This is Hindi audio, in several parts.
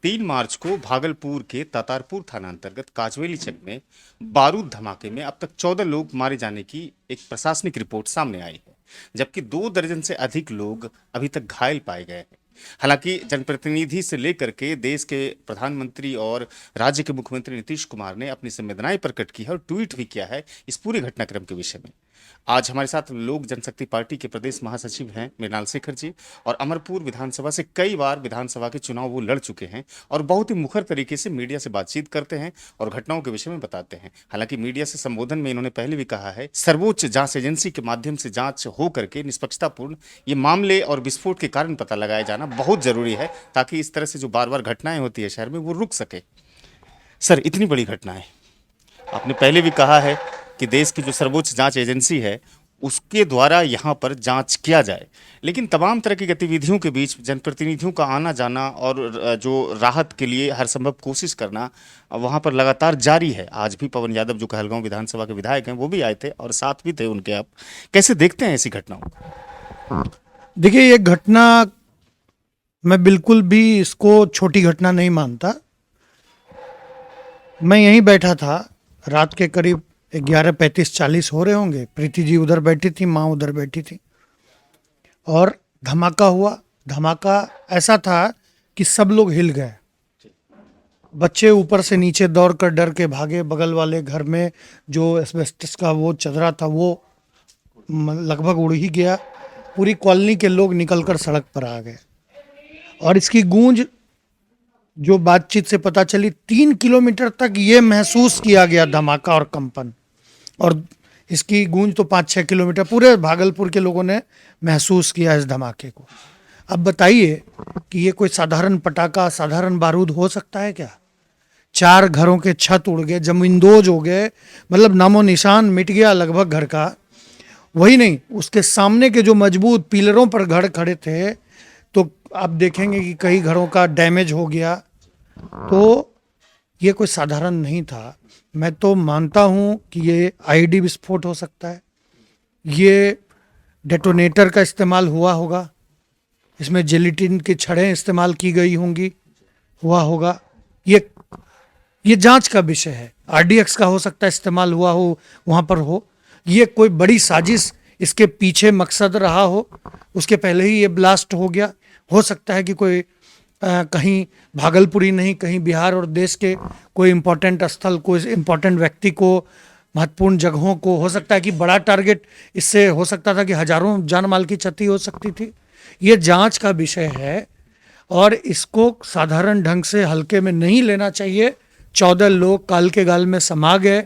3 मार्च को भागलपुर के तातारपुर थाना अंतर्गत काजवेली चक में बारूद धमाके में अब तक 14 लोग मारे जाने की एक प्रशासनिक रिपोर्ट सामने आई है, जबकि 2 दर्जन से अधिक लोग अभी तक घायल पाए गए हैं। हालांकि जनप्रतिनिधि से लेकर के देश के प्रधानमंत्री और राज्य के मुख्यमंत्री नीतीश कुमार ने अपनी संवेदनाएं प्रकट की है और ट्वीट भी किया है इस पूरे घटनाक्रम के विषय में। आज हमारे साथ लोक जनशक्ति पार्टी के प्रदेश महासचिव हैं मृणाल शेखर जी, और अमरपुर विधानसभा से कई बार विधानसभा के चुनाव वो लड़ चुके हैं और बहुत ही मुखर तरीके से मीडिया से बातचीत करते हैं और घटनाओं के विषय में बताते हैं। हालांकि मीडिया से संबोधन में इन्होंने पहले भी कहा है, सर्वोच्च जांच एजेंसी के माध्यम से जांच हो करके निष्पक्षतापूर्ण ये मामले और विस्फोट के कारण पता लगाया जाना बहुत जरूरी है, ताकि इस तरह से जो बार बार घटनाएं होती है शहर में वो रुक सके। सर, इतनी बड़ी घटनाएं आपने पहले भी कहा है कि देश की जो सर्वोच्च जांच एजेंसी है उसके द्वारा यहाँ पर जांच किया जाए, लेकिन तमाम तरह की गतिविधियों के बीच जनप्रतिनिधियों का आना जाना और जो राहत के लिए हर संभव कोशिश करना वहाँ पर लगातार जारी है। आज भी पवन यादव जो कहलगांव विधानसभा के विधायक हैं वो भी आए थे और साथ भी थे उनके। आप कैसे देखते हैं ऐसी घटनाओं को? देखिए, ये घटना मैं बिल्कुल भी इसको छोटी घटना नहीं मानता। मैं यहीं बैठा था, रात के करीब 11:35-40 हो रहे होंगे। प्रीति जी उधर बैठी थी, माँ उधर बैठी थी और धमाका हुआ। धमाका ऐसा था कि सब लोग हिल गए। बच्चे ऊपर से नीचे दौड़ कर डर के भागे। बगल वाले घर में जो एस्बेस्टस का वो चदरा था वो लगभग उड़ ही गया। पूरी कॉलोनी के लोग निकलकर सड़क पर आ गए और इसकी गूंज जो बातचीत से पता चली 3 किलोमीटर तक ये महसूस किया गया, धमाका और कंपन। और इसकी गूंज तो 5-6 किलोमीटर पूरे भागलपुर के लोगों ने महसूस किया इस धमाके को। अब बताइए कि ये कोई साधारण पटाखा, साधारण बारूद हो सकता है क्या? 4 घरों के छत उड़ गए, जमींदोज हो गए, मतलब नामो निशान मिट गया लगभग घर का। वही नहीं, उसके सामने के जो मजबूत पिलरों पर घर खड़े थे तो आप देखेंगे कि कई घरों का डैमेज हो गया। तो ये कोई साधारण नहीं था। मैं तो मानता हूं कि ये आईडी विस्फोट हो सकता है, ये डेटोनेटर का इस्तेमाल हुआ होगा, इसमें जिलेटिन की छड़ें इस्तेमाल की गई होंगी, हुआ होगा। ये जांच का विषय है। आरडीएक्स का हो सकता है इस्तेमाल हुआ हो, वहाँ पर हो। ये कोई बड़ी साजिश इसके पीछे मकसद रहा हो, उसके पहले ही ये ब्लास्ट हो गया। हो सकता है कि कोई कहीं भागलपुरी नहीं, कहीं बिहार और देश के कोई इम्पोर्टेंट स्थल, कोई इम्पोर्टेंट व्यक्ति को, महत्वपूर्ण जगहों को, हो सकता है कि बड़ा टारगेट इससे हो सकता था कि हजारों जान माल की क्षति हो सकती थी। ये जांच का विषय है और इसको साधारण ढंग से हल्के में नहीं लेना चाहिए। 14 लोग काल के गाल में समा गए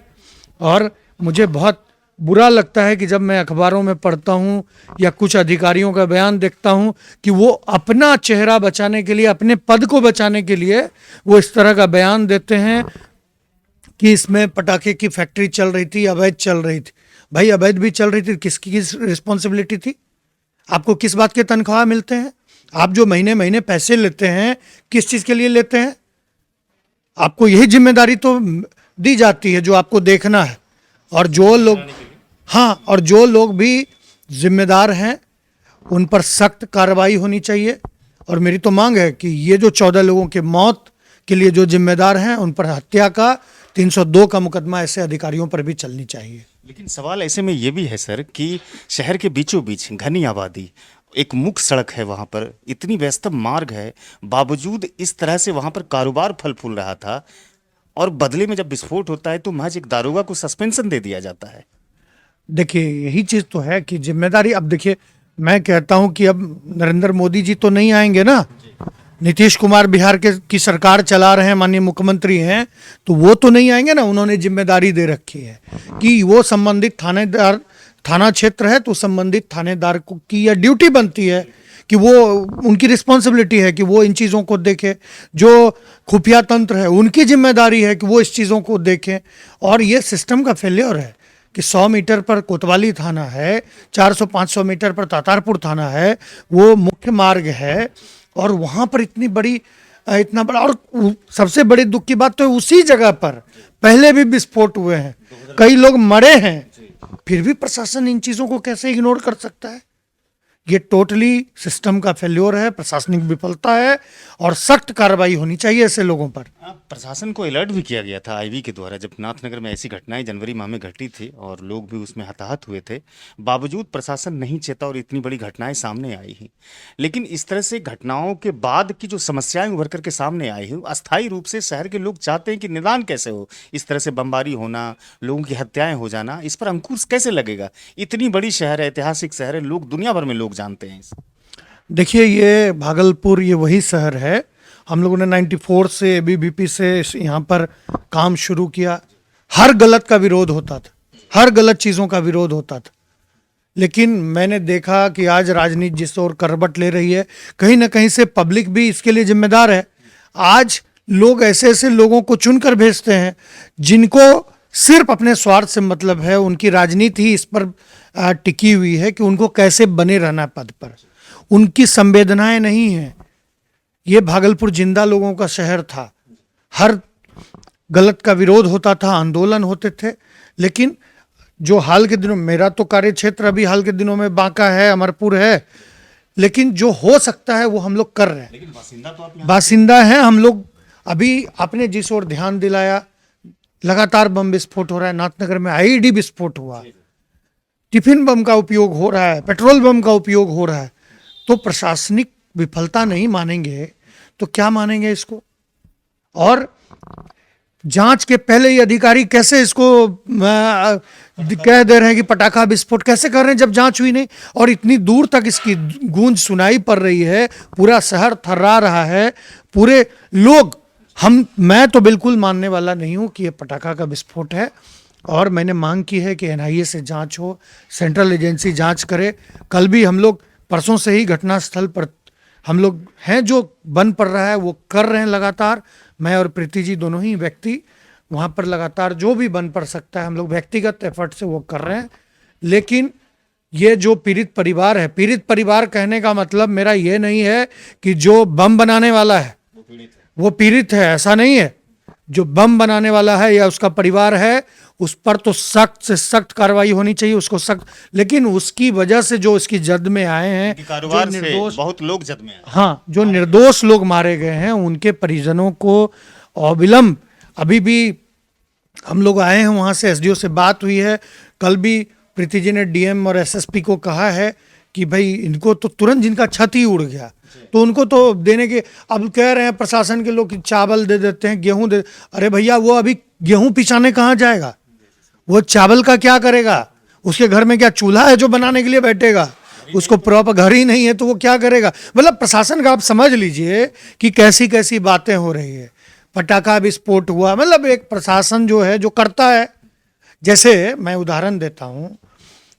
और मुझे बहुत बुरा लगता है कि जब मैं अखबारों में पढ़ता हूँ या कुछ अधिकारियों का बयान देखता हूँ कि वो अपना चेहरा बचाने के लिए, अपने पद को बचाने के लिए वो इस तरह का बयान देते हैं कि इसमें पटाखे की फैक्ट्री चल रही थी, अवैध चल रही थी। भाई, अवैध भी चल रही थी, किसकी किस रिस्पॉन्सिबिलिटी थी? आपको किस बात के तनख्वाह मिलते हैं? आप जो महीने महीने पैसे लेते हैं, किस चीज़ के लिए लेते हैं? आपको यही जिम्मेदारी तो दी जाती है जो आपको देखना है। और जो लोग, हाँ, और जो लोग भी जिम्मेदार हैं उन पर सख्त कार्रवाई होनी चाहिए। और मेरी तो मांग है कि ये जो 14 लोगों के मौत के लिए जो जिम्मेदार हैं उन पर हत्या का 302 का मुकदमा ऐसे अधिकारियों पर भी चलनी चाहिए। लेकिन सवाल ऐसे में ये भी है सर कि शहर के बीचों बीच घनी आबादी, एक मुख्य सड़क है, वहां पर इतनी व्यस्तम मार्ग है, बावजूद इस तरह से वहां पर कारोबार फल फूल रहा था और बदले में जब विस्फोट होता है तो महज एक दारोगा को सस्पेंशन दे दिया जाता है। देखिए, यही चीज़ तो है कि जिम्मेदारी। अब देखिए, मैं कहता हूं कि अब नरेंद्र मोदी जी तो नहीं आएंगे ना, नीतीश कुमार बिहार की सरकार चला रहे हैं, माननीय मुख्यमंत्री हैं, तो वो तो नहीं आएंगे ना। उन्होंने जिम्मेदारी दे रखी है कि वो संबंधित थानेदार, थाना क्षेत्र है तो संबंधित थानेदार की यह ड्यूटी बनती है कि वो, उनकी रिस्पॉन्सिबिलिटी है कि वो इन चीज़ों को देखें। जो खुफिया तंत्र है उनकी जिम्मेदारी है कि वो इस चीज़ों को देखें। और ये सिस्टम का फेलियर है कि 100 मीटर पर कोतवाली थाना है, 400-500 मीटर पर तातारपुर थाना है, वो मुख्य मार्ग है और वहाँ पर इतनी बड़ी, इतना बड़ा, और सबसे बड़ी दुख की बात तो उसी जगह पर पहले भी विस्फोट हुए हैं, कई लोग मरे हैं, फिर भी प्रशासन इन चीज़ों को कैसे इग्नोर कर सकता है? ये टोटली सिस्टम का फेल्योर है, प्रशासनिक विफलता है और सख्त कार्रवाई होनी चाहिए ऐसे लोगों पर। प्रशासन को अलर्ट भी किया गया था आईवी के द्वारा, जब नाथनगर में ऐसी घटनाएं जनवरी माह में घटी थी और लोग भी उसमें हताहत हुए थे। बावजूद प्रशासन नहीं चेता और इतनी बड़ी घटनाएं सामने आई हैं। लेकिन इस तरह से घटनाओं के बाद की जो समस्याएं उभर करके सामने आई हैं, अस्थायी रूप से शहर के लोग चाहते हैं कि निदान कैसे हो। इस तरह से बमबारी होना, लोगों की हत्याएं हो जाना, इस पर अंकुश कैसे लगेगा? इतनी बड़ी शहर है, ऐतिहासिक शहर है, लोग दुनिया भर में लोग जानते हैं इसे। देखिए, ये भागलपुर ये वही शहर है, हम लोगों ने 94 से एबीवीपी से यहाँ पर काम शुरू किया। हर गलत का विरोध होता था, हर गलत चीज़ों का विरोध होता था। लेकिन मैंने देखा कि आज राजनीति जिस ओर करवट ले रही है, कहीं ना कहीं से पब्लिक भी इसके लिए जिम्मेदार है। आज लोग ऐसे ऐसे लोगों को चुनकर भेजते हैं जिनको सिर्फ अपने स्वार्थ से मतलब है। उनकी राजनीति ही इस पर टिकी हुई है कि उनको कैसे बने रहना पद पर। उनकी संवेदनाएं नहीं हैं। ये भागलपुर जिंदा लोगों का शहर था, हर गलत का विरोध होता था, आंदोलन होते थे। लेकिन जो हाल के दिनों, मेरा तो कार्य क्षेत्र अभी हाल के दिनों में बांका है, अमरपुर है, लेकिन जो हो सकता है वो हम लोग कर रहे हैं। लेकिन बासिंदा तो आप बासिंदा हैं हम लोग। अभी आपने जिस ओर ध्यान दिलाया, लगातार बम विस्फोट हो रहा है। नाथनगर में आईईडी विस्फोट हुआ, टिफिन बम का उपयोग हो रहा है, पेट्रोल बम का उपयोग हो रहा है। तो प्रशासनिक विफलता नहीं मानेंगे तो क्या मानेंगे इसको? और जांच के ही अधिकारी कैसे इसको कह दे रहे हैं कि पटाखा विस्फोट कैसे कर रहे हैं जब जांच हुई नहीं? और इतनी दूर तक इसकी गूंज सुनाई पड़ रही है, पूरा शहर थर्रा रहा है, पूरे लोग। मैं तो बिल्कुल मानने वाला नहीं हूं कि यह पटाखा का विस्फोट है। और मैंने मांग की है कि एनआईए से जांच हो, सेंट्रल एजेंसी जांच करे। कल भी हम लोग, परसों से ही घटनास्थल पर हम लोग हैं, जो बन पड़ रहा है वो कर रहे हैं लगातार। मैं और प्रीति जी दोनों ही व्यक्ति वहाँ पर लगातार जो भी बन पड़ सकता है हम लोग व्यक्तिगत एफर्ट से वो कर रहे हैं। लेकिन ये जो पीड़ित परिवार है, पीड़ित परिवार कहने का मतलब मेरा ये नहीं है कि जो बम बनाने वाला है वो पीड़ित है, ऐसा नहीं है। जो बम बनाने वाला है या उसका परिवार है, उस पर तो सख्त से सख्त कार्रवाई होनी चाहिए, उसको सख्त। लेकिन उसकी वजह से जो इसकी जद में आए हैं, कारोबार जो से निर्दोष, बहुत लोग जद में आए। हाँ, जो निर्दोष लोग मारे गए हैं, उनके परिजनों को अविलंब, अभी भी हम लोग आए हैं वहाँ से, एसडीओ से बात हुई है। कल भी प्रीति जी ने डीएम और एसएसपी को कहा है कि भाई इनको तो तुरंत, जिनका छत ही उड़ गया तो उनको तो देने के। अब कह रहे हैं प्रशासन के लोग कि चावल दे देते हैं, गेहूं दे। अरे भैया, वो अभी गेहूं पिसाने कहाँ जाएगा? वो चावल का क्या करेगा? उसके घर में क्या चूल्हा है जो बनाने के लिए बैठेगा? उसको प्रॉपर घर ही नहीं है तो वो क्या करेगा? मतलब प्रशासन का आप समझ लीजिए कि कैसी कैसी बातें हो रही है। पटाखा विस्फोट हुआ, मतलब एक प्रशासन जो है जो करता है। जैसे मैं उदाहरण देता हूँ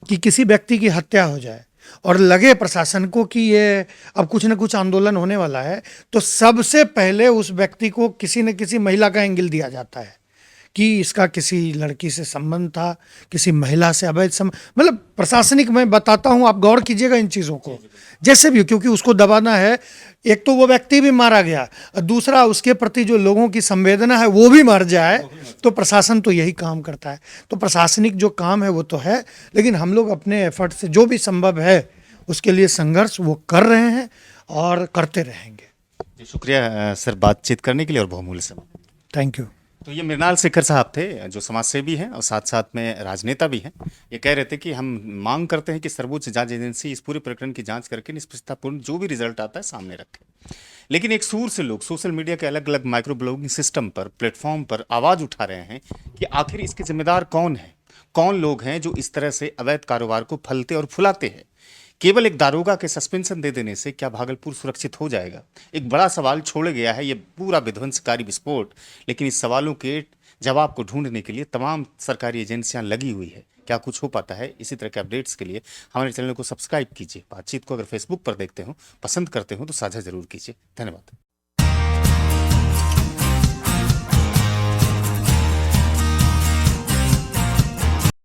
कि किसी व्यक्ति की हत्या हो जाए और लगे प्रशासन को कि ये अब कुछ न कुछ आंदोलन होने वाला है, तो सबसे पहले उस व्यक्ति को किसी न किसी महिला का एंगल दिया जाता है कि इसका किसी लड़की से संबंध था, किसी महिला से अवैध संबंध। मतलब प्रशासनिक, मैं बताता हूँ, आप गौर कीजिएगा इन चीज़ों को जैसे भी, क्योंकि उसको दबाना है। एक तो वो व्यक्ति भी मारा गया, दूसरा उसके प्रति जो लोगों की संवेदना है वो भी मर जाए, तो प्रशासन तो यही काम करता है। तो प्रशासनिक जो काम है वो तो है, लेकिन हम लोग अपने एफर्ट से जो भी संभव है उसके लिए संघर्ष वो कर रहे हैं और करते रहेंगे। शुक्रिया सर बातचीत करने के लिए और बहुमूल्य समय। Thank you. तो ये मृणाल शेखर साहब थे, जो समाज सेवी हैं और साथ साथ में राजनेता भी हैं। ये कह रहे थे कि हम मांग करते हैं कि सर्वोच्च जांच एजेंसी इस पूरे प्रकरण की जांच करके निष्पक्षतापूर्ण जो भी रिजल्ट आता है सामने रखे। लेकिन एक सूर से लोग सोशल मीडिया के अलग अलग माइक्रो ब्लॉगिंग सिस्टम पर, प्लेटफॉर्म पर आवाज़ उठा रहे हैं कि आखिर इसके जिम्मेदार कौन है, कौन लोग हैं जो इस तरह से अवैध कारोबार को फलते और फुलाते हैं। केवल एक दारोगा के सस्पेंशन दे देने से क्या भागलपुर सुरक्षित हो जाएगा? एक बड़ा सवाल छोड़ गया है ये पूरा विध्वंसकारी विस्फोट। लेकिन इस सवालों के जवाब को ढूंढने के लिए तमाम सरकारी एजेंसियां लगी हुई है। क्या कुछ हो पाता है? इसी तरह के अपडेट्स के लिए हमारे चैनल को सब्सक्राइब कीजिए। बातचीत को अगर फेसबुक पर देखते हो, पसंद करते हो तो साझा जरूर कीजिए। धन्यवाद।